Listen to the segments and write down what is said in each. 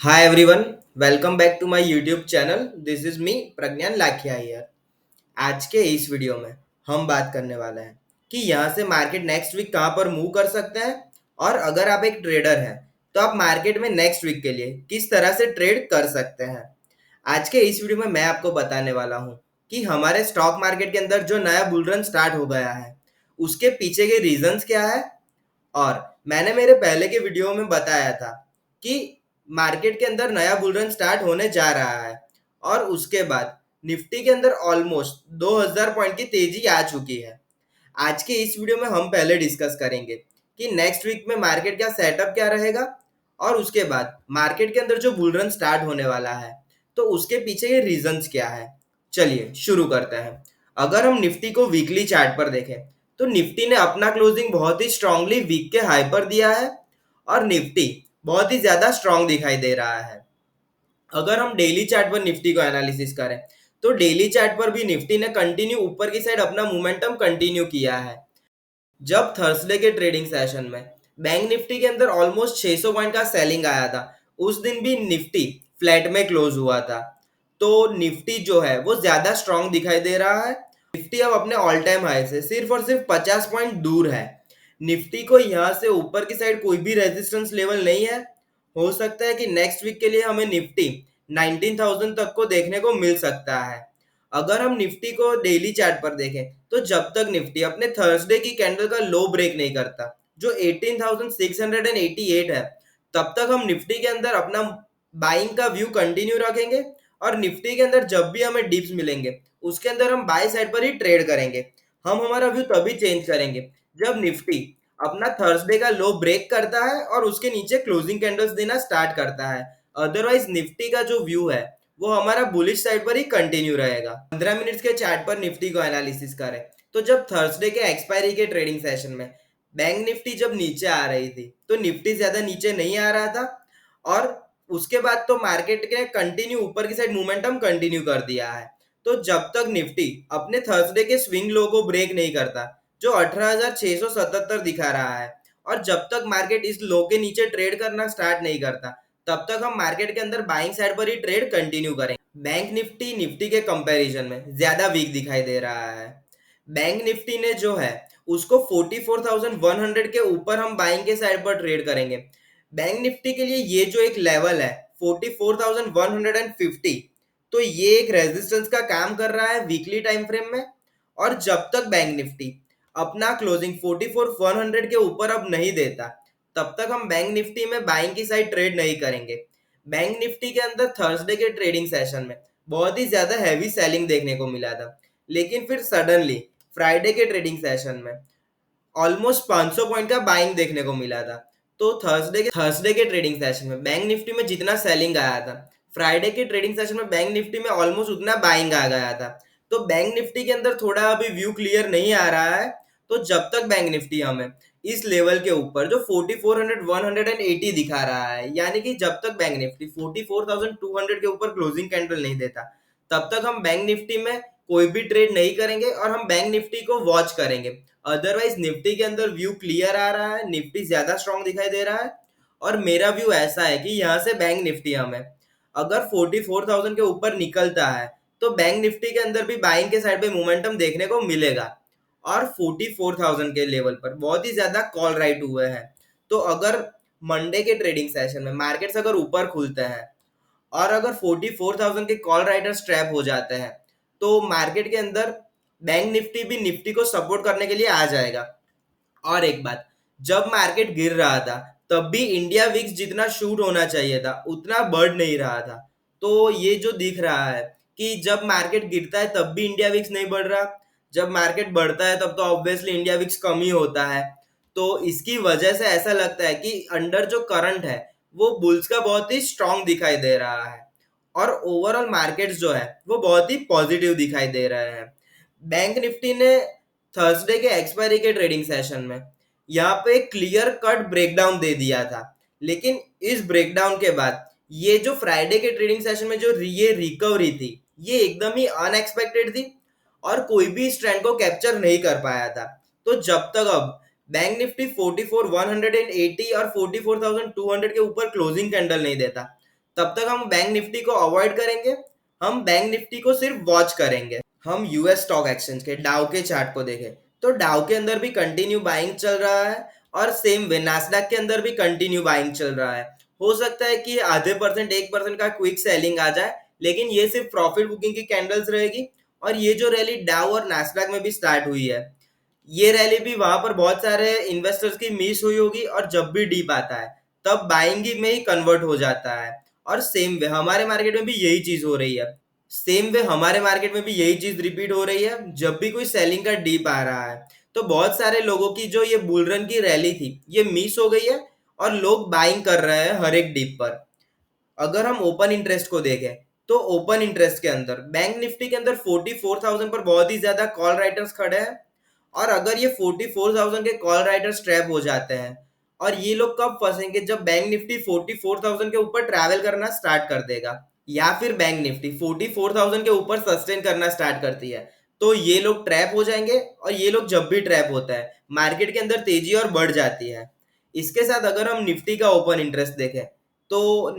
Hi everyone, welcome back to my YouTube channel. This is me Pragyan Lakhia here. आज के इस video में हम बात करने वाले हैं कि यहाँ से मार्केट नेक्स्ट वीक कहाँ पर मूव कर सकते हैं और अगर आप एक ट्रेडर हैं तो आप मार्केट में नेक्स्ट वीक के लिए किस तरह से ट्रेड कर सकते हैं। आज के इस वीडियो में मैं आपको बताने वाला हूँ कि हमारे स्टॉक मार्केट के अंदर जो नया बुल रन स्टार्ट हो गया है उसके पीछे के रीजंस क्या है। और मैंने मेरे पहले के वीडियो में बताया था कि मार्केट के अंदर नया बुल रन स्टार्ट होने जा रहा है और उसके बाद निफ्टी के अंदर ऑलमोस्ट 2000 पॉइंट की तेजी आ चुकी है। आज के इस वीडियो में हम पहले डिस्कस करेंगे कि नेक्स्ट वीक में मार्केट का सेटअप क्या रहेगा और उसके बाद मार्केट के अंदर जो बुल रन स्टार्ट होने वाला है तो उसके पीछे के रीजंस क्या है। चलिए शुरू करते हैं। अगर हम निफ्टी को वीकली चार्ट पर देखें तो निफ्टी ने अपना क्लोजिंग बहुत ही स्ट्रांगली वीक के हाई पर दिया है और निफ्टी बहुत ही ज्यादा स्ट्रांग दिखाई दे रहा है। अगर हम डेली चार्ट पर निफ्टी को एनालिसिस करें तो डेली चार्ट पर भी निफ्टी ने कंटिन्यू ऊपर की साइड अपना मोमेंटम कंटिन्यू किया है। जब थर्सडे के ट्रेडिंग सेशन में बैंक निफ्टी के अंदर ऑलमोस्ट 600 पॉइंट का सेलिंग आया था, उस दिन भी निफ्टी फ्लैट में क्लोज हुआ था। तो निफ्टी जो है वो ज्यादा स्ट्रांग दिखाई दे रहा है। निफ्टी अब अपने ऑल टाइम हाई से सिर्फ और सिर्फ 50 पॉइंट दूर है। निफ्टी को यहाँ से ऊपर की साइड कोई भी रेजिस्टेंस लेवल नहीं है। हो सकता है कि नेक्स्ट वीक के लिए हमें निफ्टी 19,000 तक को देखने को मिल सकता है। अगर हम निफ्टी को डेली चार्ट पर देखें तो जब तक निफ्टी अपने थर्सडे की कैंडल का लो ब्रेक नहीं करता जो 18,688 है, तब तक हम निफ्टी के अंदर अपना बाइंग का व्यू कंटिन्यू रखेंगे और निफ्टी के अंदर जब भी हमें डिप्स मिलेंगे उसके अंदर हम बाय साइड पर ही ट्रेड करेंगे। हम हमारा व्यू तभी चेंज करेंगे जब निफ्टी अपना थर्सडे का लो ब्रेक करता है और उसके नीचे क्लोजिंग कैंडल्स देना स्टार्ट करता है। अदरवाइज निफ्टी का जो व्यू है वो हमारा बुलिश साइड पर ही कंटिन्यू रहेगा। 15 मिनट्स के चार्ट पर निफ्टी को एनालिसिस करें तो जब थर्सडे के एक्सपायरी के ट्रेडिंग सेशन में बैंक निफ्टी जब नीचे आ रही थी तो निफ्टी ज्यादा नीचे नहीं आ रहा था और उसके बाद तो मार्केट के कंटिन्यू ऊपर की साइड मोमेंटम कंटिन्यू कर दिया है। तो जब तक निफ्टी अपने थर्सडे के स्विंग लो को ब्रेक नहीं करता जो 18,677 दिखा रहा है और जब तक मार्केट इस लो के नीचे ट्रेड करना स्टार्ट नहीं करता तब तक हम मार्केट के अंदर बाइंग साइड पर ही ट्रेड कंटिन्यू करेंगे। बैंक निफ्टी निफ्टी के कंपैरिजन में ज्यादा वीक दिखाई दे रहा है। बैंक निफ्टी ने जो है उसको 44,100 के ऊपर हम बाइंग के साइड पर ट्रेड करेंगे। बैंक निफ्टी के लिए ये जो एक लेवल है 44,150, तो ये एक रेजिस्टेंस का काम कर रहा है वीकली टाइम फ्रेम में। और जब तक बैंक निफ्टी अपना क्लोजिंग 44,100 के ऊपर अब नहीं देता तब तक हम बैंक निफ्टी में बाइंग की साइड ट्रेड नहीं करेंगे। बैंक निफ्टी के अंदर थर्सडे के ट्रेडिंग सेशन में बहुत ही ज्यादा हैवी सेलिंग देखने को मिला था, लेकिन फिर सडनली फ्राइडे के ट्रेडिंग सेशन में ऑलमोस्ट 500 पॉइंट का बाइंग देखने को मिला था। तो थर्सडे के ट्रेडिंग सेशन में बैंक निफ्टी में जितना सेलिंग आया था फ्राइडे के ट्रेडिंग सेशन में बैंक निफ्टी में ऑलमोस्ट उतना बाइंग आ गया था। तो बैंक निफ्टी के अंदर थोड़ा अभी व्यू क्लियर नहीं आ रहा है। तो जब तक बैंक निफ्टी हमें इस लेवल के ऊपर जो 44,180 दिखा रहा है, यानी कि जब तक बैंक निफ्टी 44,200 के ऊपर क्लोजिंग कैंडल नहीं देता तब तक हम बैंक निफ्टी में कोई भी ट्रेड नहीं करेंगे और हम बैंक निफ्टी को वॉच करेंगे। अदरवाइज निफ्टी के अंदर व्यू क्लियर आ रहा है, निफ्टी ज्यादा स्ट्रांग दिखाई दे रहा है और मेरा व्यू ऐसा है कि यहाँ से बैंक निफ्टी हमें अगर 44,000 के ऊपर निकलता है तो बैंक निफ्टी के अंदर भी बाइंग के साइड पे मोमेंटम देखने को मिलेगा और 44,000 के लेवल पर बहुत ही ज्यादा कॉल राइट हुए हैं। तो अगर मंडे के ट्रेडिंग सेशन में मार्केट्स अगर ऊपर खुलते हैं और अगर 44,000 के कॉल राइटर्स ट्रैप हो जाते हैं तो मार्केट के अंदर बैंक निफ्टी भी निफ्टी को सपोर्ट करने के लिए आ जाएगा। और एक बात, जब मार्केट गिर रहा था तब भी इंडिया विक्स जितना शूट होना चाहिए था उतना बढ़ नहीं रहा था। तो ये जो दिख रहा है कि जब मार्केट गिरता है तब भी इंडिया विक्स नहीं बढ़ रहा, जब मार्केट बढ़ता है तब तो ऑब्वियसली इंडिया विक्स कम ही होता है। तो इसकी वजह से ऐसा लगता है कि अंडर जो करंट है वो बुल्स का बहुत ही स्ट्रांग दिखाई दे रहा है और ओवरऑल मार्केट्स जो है वो बहुत ही पॉजिटिव दिखाई दे रहे हैं। बैंक निफ्टी ने थर्सडे के एक्सपायरी के ट्रेडिंग सेशन में यहाँ पे क्लियर कट ब्रेकडाउन दे दिया था, लेकिन इस ब्रेकडाउन के बाद ये जो फ्राइडे के ट्रेडिंग सेशन में जो ये रिकवरी थी ये एकदम ही अनएक्सपेक्टेड थी और कोई भी इस ट्रेंड को कैप्चर नहीं कर पाया था। तो जब तक अब बैंक निफ्टी 44,180 और 44,200 के ऊपर क्लोजिंग कैंडल नहीं देता तब तक हम बैंक निफ्टी को अवॉइड करेंगे, हम बैंक निफ्टी को सिर्फ वॉच करेंगे। हम यूएस स्टॉक एक्सचेंज के डाउ के चार्ट को देखें तो डाउ के अंदर भी कंटिन्यू बाइंग चल रहा है और सेम वे नास्डैक के अंदर भी कंटिन्यू बाइंग चल रहा है। हो सकता है कि आधे परसेंट 1% का क्विक सेलिंग आ जाए, लेकिन ये सिर्फ प्रॉफिट बुकिंग की कैंडल्स रहेगी। और ये जो रैली डाउ और नास्डैक में भी स्टार्ट हुई है, ये रैली भी वहां पर बहुत सारे इन्वेस्टर्स की मिस हुई होगी और जब भी डीप आता है तब बाइंग में ही कन्वर्ट हो जाता है। और सेम वे हमारे मार्केट में भी यही चीज हो रही है। सेम वे हमारे मार्केट में भी यही चीज रिपीट हो रही है। जब भी कोई सेलिंग का डीप आ रहा है तो बहुत सारे लोगों की जो ये बुल रन की रैली थी ये मिस हो गई है और लोग बाइंग कर रहे हैं हर एक डीप पर। अगर हम ओपन इंटरेस्ट को देखें तो ओपन इंटरेस्ट के अंदर बैंक निफ्टी के अंदर 44,000 पर बहुत ही ज्यादा कॉल राइटर्स खड़े हैं। और अगर ये 44,000 के कॉल राइटर्स ट्रैप हो जाते हैं, और ये लोग कब फंसेंगे, जब बैंक निफ्टी 44,000 के ऊपर ट्रैवल करना स्टार्ट कर देगा या फिर बैंक निफ्टी 44,000 के ऊपर सस्टेन करना स्टार्ट करती है, तो ये लोग ट्रैप हो जाएंगे। और ये लोग जब भी ट्रैप होता है मार्केट के अंदर तेजी और बढ़ जाती है। इसके साथ अगर हम निफ्टी का ओपन इंटरेस्ट देखें तो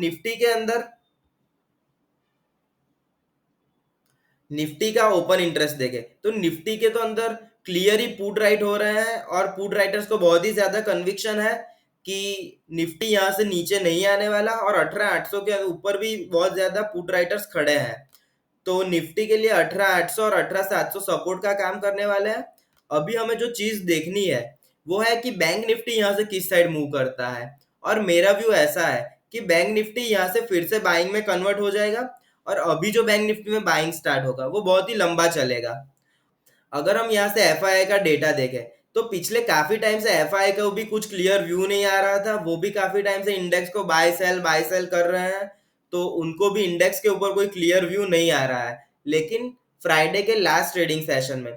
निफ्टी का ओपन इंटरेस्ट देखे तो निफ्टी के तो अंदर क्लियर ही पुट राइट हो रहे हैं और पुट राइटर्स को बहुत ही ज्यादा कन्विक्शन है कि निफ्टी यहां से नीचे नहीं आने वाला। और 18,800 के ऊपर भी बहुत ज्यादा पुट राइटर्स खड़े हैं। तो निफ्टी के लिए 18,800 और 18,700 सपोर्ट का काम करने वाले हैं। अभी हमें जो चीज देखनी है वो है कि बैंक निफ्टी यहाँ से किस साइड मूव करता है। और मेरा व्यू ऐसा है कि बैंक निफ्टी यहाँ से फिर से बाइंग में कन्वर्ट हो जाएगा। और अभी जो बैंक निफ्टी में बाइंग स्टार्ट होगा वो बहुत ही लंबा चलेगा। अगर हम यहाँ से एफआईआई का डेटा देखें तो पिछले काफी टाइम से एफआईआई का भी कुछ क्लियर व्यू नहीं आ रहा था। वो भी काफी टाइम से इंडेक्स को बाय सेल कर रहे हैं, तो उनको भी इंडेक्स के ऊपर कोई क्लियर व्यू नहीं आ रहा है। लेकिन फ्राइडे के लास्ट ट्रेडिंग सेशन में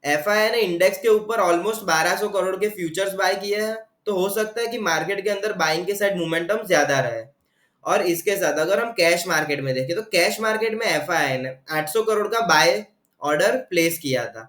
एफआईआई ने इंडेक्स के ऊपर ऑलमोस्ट 1200 करोड़ के फ्यूचर्स बाय किए हैं। तो हो सकता है कि मार्केट के अंदर बाइंग के साइड मोमेंटम ज्यादा रहे। और इसके साथ अगर हम कैश मार्केट में देखें तो कैश मार्केट में एफआईआई ने 800 करोड़ का बाय ऑर्डर प्लेस किया था।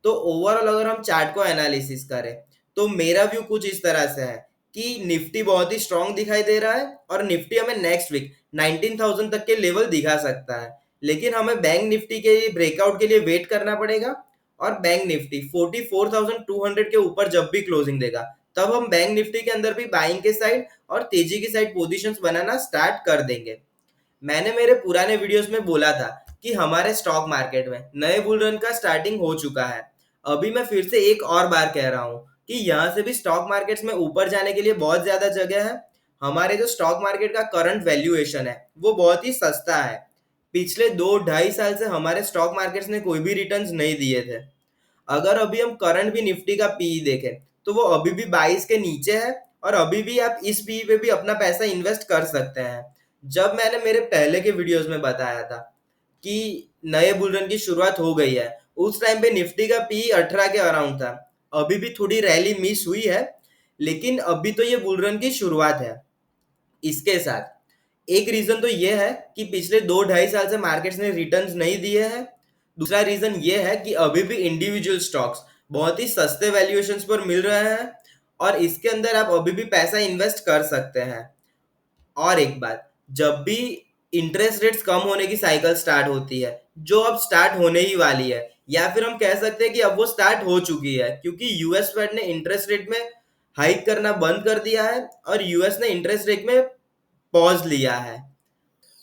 तो ओवरऑल अगर हम चार्ट को एनालिसिस करें तो मेरा व्यू कुछ इस तरह से है कि निफ्टी बहुत ही स्ट्रांग दिखाई दे रहा है और निफ्टी हमें नेक्स्ट वीक 19,000 तक के लेवल दिखा सकता है। लेकिन हमें बैंक निफ्टी के ब्रेकआउट के लिए वेट करना पड़ेगा। और बैंक निफ्टी 44,200 के ऊपर जब भी क्लोजिंग देगा तब हम बैंक निफ्टी के अंदर भी बाइंग के साइड और तेजी की साइड पोजीशंस बनाना स्टार्ट कर देंगे। मैंने मेरे पुराने वीडियोस में बोला था कि हमारे स्टॉक मार्केट में नए बुल रन का स्टार्टिंग हो चुका है। अभी मैं फिर से एक और बार कह रहा हूँ कि यहाँ से भी स्टॉक मार्केट्स में ऊपर जाने के लिए बहुत ज्यादा जगह है। हमारे जो स्टॉक मार्केट का करंट वैल्यूएशन है वो बहुत ही सस्ता है। पिछले 2-2.5 साल से हमारे स्टॉक मार्केट्स ने कोई भी रिटर्न्स नहीं दिए थे। अगर अभी हम करंट भी निफ्टी का पीई देखें तो वो अभी भी 22 के नीचे है और अभी भी आप इस पीई पे भी अपना पैसा इन्वेस्ट कर सकते हैं। जब मैंने मेरे पहले के वीडियोस में बताया था कि नए बुलरन की शुरुआत हो गई है, उस टाइम पे निफ्टी का पीई 18 के अराउंड था। अभी भी थोड़ी रैली मिस हुई है, लेकिन अभी तो ये बुलरन की शुरुआत है। इसके साथ एक रीजन तो ये है कि पिछले 2-2.5 साल से मार्केट्स ने रिटर्न्स नहीं दिए हैं। दूसरा रीजन ये है कि अभी भी इंडिविजुअल स्टॉक्स बहुत ही सस्ते वैल्यूएशंस पर मिल रहे हैं और इसके अंदर आप अभी भी पैसा इन्वेस्ट कर सकते हैं। और एक बात, जब भी इंटरेस्ट रेट्स कम होने की साइकिल स्टार्ट होती है, जो अब स्टार्ट होने ही वाली है, या फिर हम कह सकते हैं कि अब वो स्टार्ट हो चुकी है, क्योंकि यूएस फेड ने इंटरेस्ट रेट में हाइक करना बंद कर दिया है और यूएस ने इंटरेस्ट रेट में पॉज लिया है।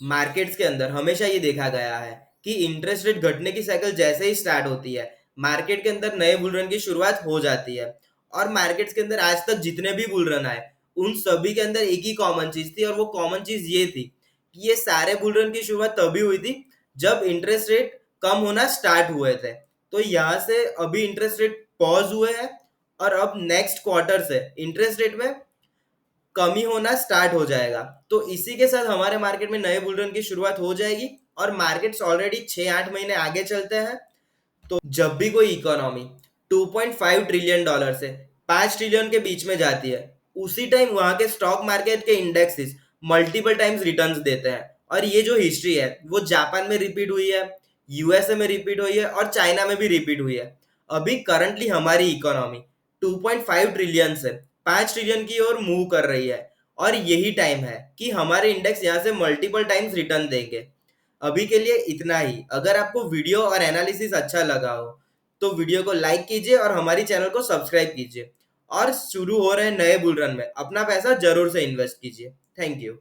मार्केट्स के अंदर हमेशा ये देखा गया है कि इंटरेस्ट रेट घटने की साइकिल जैसे ही स्टार्ट होती है मार्केट के अंदर नए बुल रन की शुरुआत हो जाती है। और मार्केट्स के अंदर आज तक जितने भी बुल रन आए उन सभी के अंदर एक ही कॉमन चीज थी, और वो कॉमन चीज ये थी कि ये सारे बुल रन की शुरुआत तभी हुई थी जब इंटरेस्ट रेट कम होना स्टार्ट हुए थे। तो यहाँ से अभी इंटरेस्ट रेट पॉज हुए हैं और अब नेक्स्ट क्वार्टर से इंटरेस्ट रेट में कमी होना स्टार्ट हो जाएगा। तो इसी के साथ हमारे मार्केट में नए बुल रन की शुरुआत हो जाएगी और मार्केट्स ऑलरेडी 6-8 महीने आगे चलते हैं। तो जब भी कोई इकोनॉमी 2.5 ट्रिलियन डॉलर से 5 ट्रिलियन के बीच में जाती है, उसी टाइम वहां के स्टॉक मार्केट के इंडेक्सेस मल्टीपल टाइम्स रिटर्न्स देते हैं। और ये जो हिस्ट्री है वो जापान में रिपीट हुई है, यूएसए में रिपीट हुई है और चाइना में भी रिपीट हुई है। अभी करंटली हमारी इकोनॉमी 2.5 ट्रिलियन से 5 ट्रिलियन की ओर मूव कर रही है। और यही टाइम है कि हमारे इंडेक्स यहाँ से मल्टीपल टाइम्स रिटर्न देंगे। अभी के लिए इतना ही। अगर आपको वीडियो और एनालिसिस अच्छा लगा हो तो वीडियो को लाइक कीजिए और हमारी चैनल को सब्सक्राइब कीजिए, और शुरू हो रहे नए बुल रन में अपना पैसा जरूर से इन्वेस्ट कीजिए। Thank you.